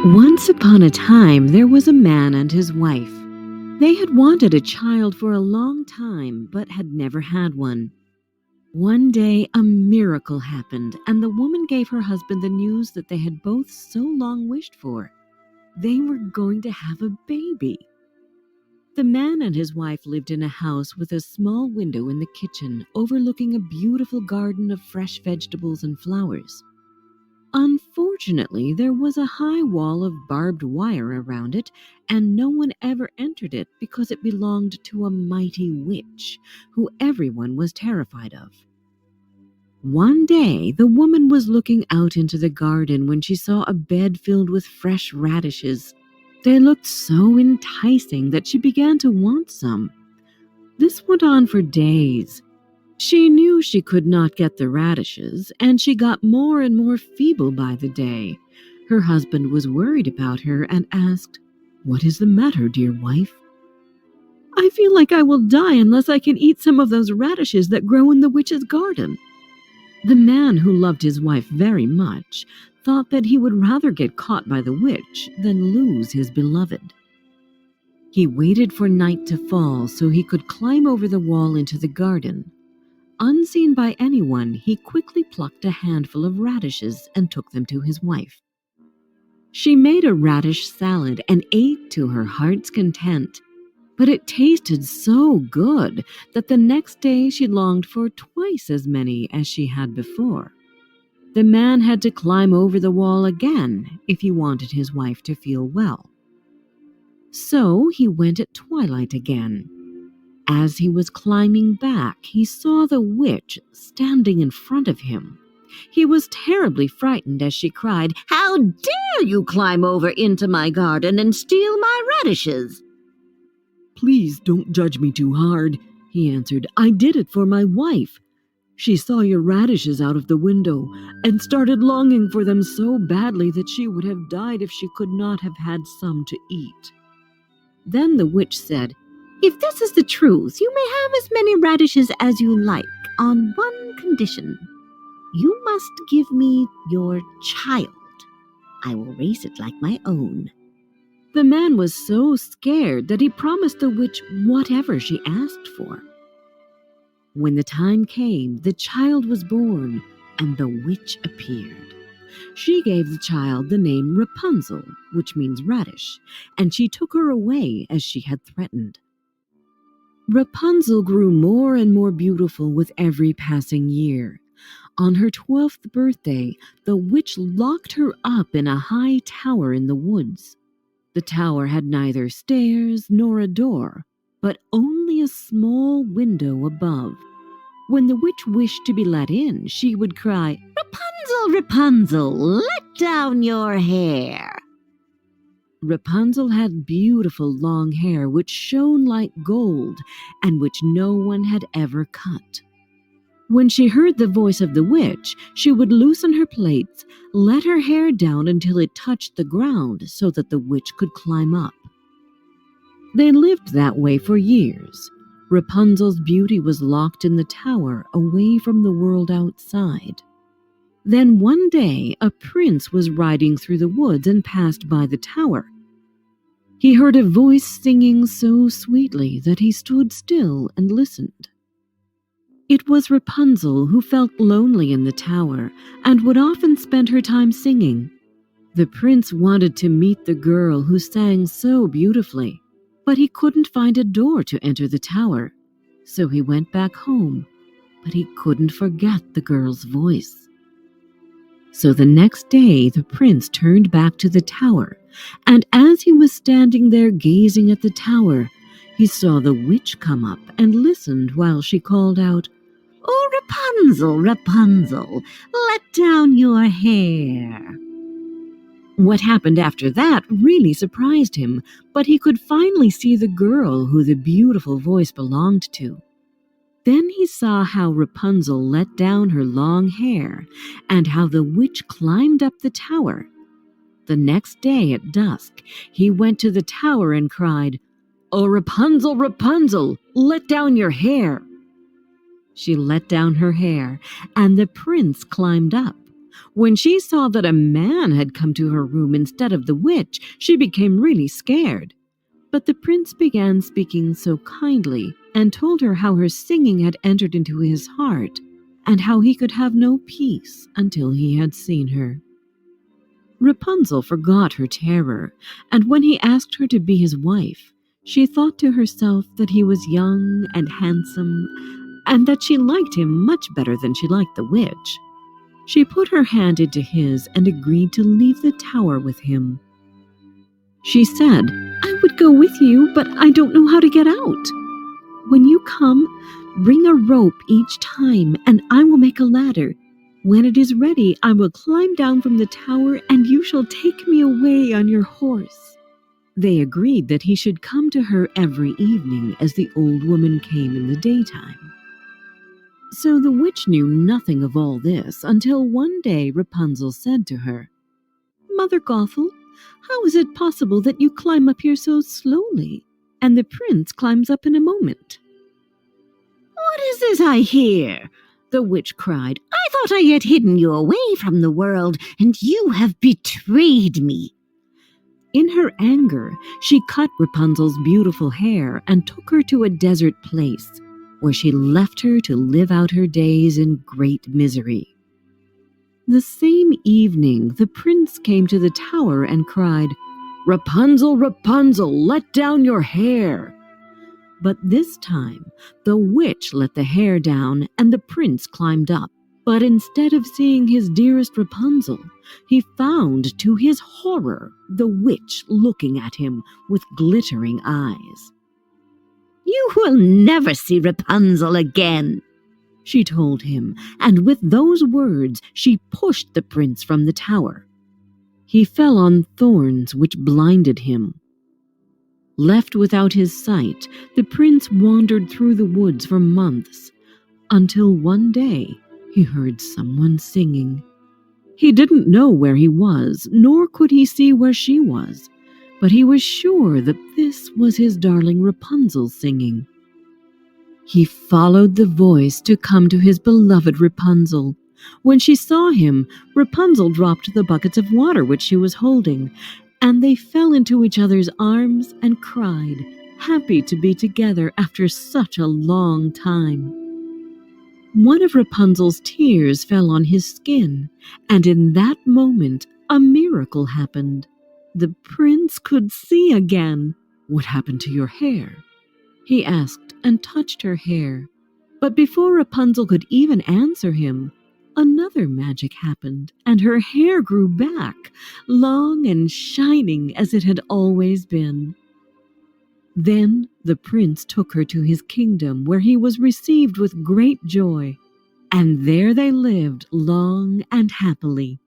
Once upon a time, there was a man and his wife. They had wanted a child for a long time, but had never had one. One day, a miracle happened, and the woman gave her husband the news that they had both so long wished for. They were going to have a baby. The man and his wife lived in a house with a small window in the kitchen overlooking a beautiful garden of fresh vegetables and flowers. Unfortunately, there was a high wall of barbed wire around it, and no one ever entered it because it belonged to a mighty witch, who everyone was terrified of. One day, the woman was looking out into the garden when she saw a bed filled with fresh radishes. They looked so enticing that she began to want some. This went on for days. She knew she could not get the radishes, and she got more and more feeble by the day. Her husband was worried about her and asked, "What is the matter, dear wife?" "I feel like I will die unless I can eat some of those radishes that grow in the witch's garden." The man, who loved his wife very much, thought that he would rather get caught by the witch than lose his beloved. He waited for night to fall so he could climb over the wall into the garden. Unseen by anyone, he quickly plucked a handful of radishes and took them to his wife. She made a radish salad and ate to her heart's content, but it tasted so good that the next day she longed for twice as many as she had before. The man had to climb over the wall again if he wanted his wife to feel well. So he went at twilight again. As he was climbing back, he saw the witch standing in front of him. He was terribly frightened as she cried, "How dare you climb over into my garden and steal my radishes?" "Please don't judge me too hard," he answered. "I did it for my wife. She saw your radishes out of the window and started longing for them so badly that she would have died if she could not have had some to eat." Then the witch said, "If this is the truth, you may have as many radishes as you like, on one condition. You must give me your child. I will raise it like my own." The man was so scared that he promised the witch whatever she asked for. When the time came, the child was born, and the witch appeared. She gave the child the name Rapunzel, which means radish, and she took her away as she had threatened. Rapunzel grew more and more beautiful with every passing year. On her 12th birthday, the witch locked her up in a high tower in the woods. The tower had neither stairs nor a door, but only a small window above. When the witch wished to be let in, she would cry, "Rapunzel, Rapunzel, let down your hair." Rapunzel had beautiful long hair which shone like gold and which no one had ever cut. When she heard the voice of the witch, she would loosen her plaits, let her hair down until it touched the ground so that the witch could climb up. They lived that way for years. Rapunzel's beauty was locked in the tower away from the world outside. Then one day, a prince was riding through the woods and passed by the tower. He heard a voice singing so sweetly that he stood still and listened. It was Rapunzel, who felt lonely in the tower and would often spend her time singing. The prince wanted to meet the girl who sang so beautifully, but he couldn't find a door to enter the tower. So he went back home, but he couldn't forget the girl's voice. So the next day, the prince turned back to the tower, and as he was standing there gazing at the tower, he saw the witch come up and listened while she called out, "Oh, Rapunzel, Rapunzel, let down your hair." What happened after that really surprised him, but he could finally see the girl who the beautiful voice belonged to. Then he saw how Rapunzel let down her long hair and how the witch climbed up the tower. The next day at dusk, he went to the tower and cried, "Oh, Rapunzel, Rapunzel, let down your hair." She let down her hair, and the prince climbed up. When she saw that a man had come to her room instead of the witch, she became really scared. But the prince began speaking so kindly and told her how her singing had entered into his heart and how he could have no peace until he had seen her. Rapunzel forgot her terror, and when he asked her to be his wife, she thought to herself that he was young and handsome and that she liked him much better than she liked the witch. She put her hand into his and agreed to leave the tower with him. She said, "I would go with you, but I don't know how to get out. When you come, bring a rope each time, and I will make a ladder. When it is ready, I will climb down from the tower, and you shall take me away on your horse." They agreed that he should come to her every evening as the old woman came in the daytime. So the witch knew nothing of all this until one day Rapunzel said to her, "Mother Gothel, how is it possible that you climb up here so slowly, and the prince climbs up in a moment?" "What is this I hear?" the witch cried. "I thought I had hidden you away from the world, and you have betrayed me." In her anger, she cut Rapunzel's beautiful hair and took her to a desert place, where she left her to live out her days in great misery. The same evening, the prince came to the tower and cried, "Rapunzel, Rapunzel, let down your hair!" But this time, the witch let the hair down and the prince climbed up. But instead of seeing his dearest Rapunzel, he found, to his horror, the witch looking at him with glittering eyes. "You will never see Rapunzel again," she told him, and with those words she pushed the prince from the tower. He fell on thorns which blinded him. Left without his sight, the prince wandered through the woods for months, until one day he heard someone singing. He didn't know where he was, nor could he see where she was, but he was sure that this was his darling Rapunzel singing. He followed the voice to come to his beloved Rapunzel. When she saw him, Rapunzel dropped the buckets of water which she was holding, and they fell into each other's arms and cried, happy to be together after such a long time. One of Rapunzel's tears fell on his skin, and in that moment a miracle happened. The prince could see again. "What happened to your hair?" he asked, and touched her hair. But before Rapunzel could even answer him, another magic happened, and her hair grew back, long and shining as it had always been. Then the prince took her to his kingdom, where he was received with great joy, and there they lived long and happily.